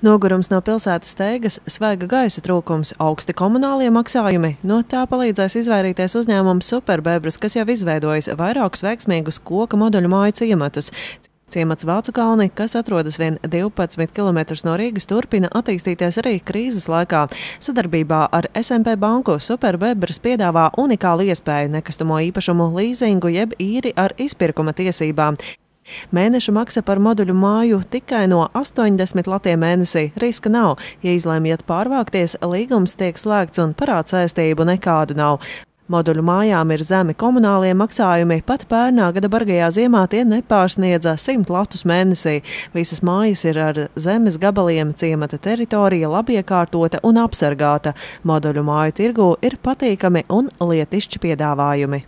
Nogurums no pilsētas steigas, svaiga gaisa trūkums, augsti komunālie maksājumi. No tā palīdzēs izvairīties uzņēmums Superbebras, kas jau izveidojis vairākus veiksmīgus koka moduļu māju ciematus. Ciemats Vācu kalni, kas atrodas vien 12 km no Rīgas, turpina attīstīties arī krīzes laikā. Sadarbībā ar SMP banku Superbebras piedāvā unikālu iespēju nekustamo īpašumu līzingu jeb īri ar izpirkuma tiesībām. Mēneša maksa par moduļu māju tikai no 80 latiem mēnesī. Riska nav. Ja izlemjat pārvākties, līgums tiek slēgts un parādsaistību nekādu nav. Moduļu mājām ir zemi komunālie maksājumi, pat pērnā gada bargajā ziemā tie nepārsniedza 100 latus mēnesī. Visas mājas ir ar zemes gabaliem, ciemata teritorija labi iekārtota un apsargāta. Moduļu māju tirgū ir patīkami un lietišķi piedāvājumi.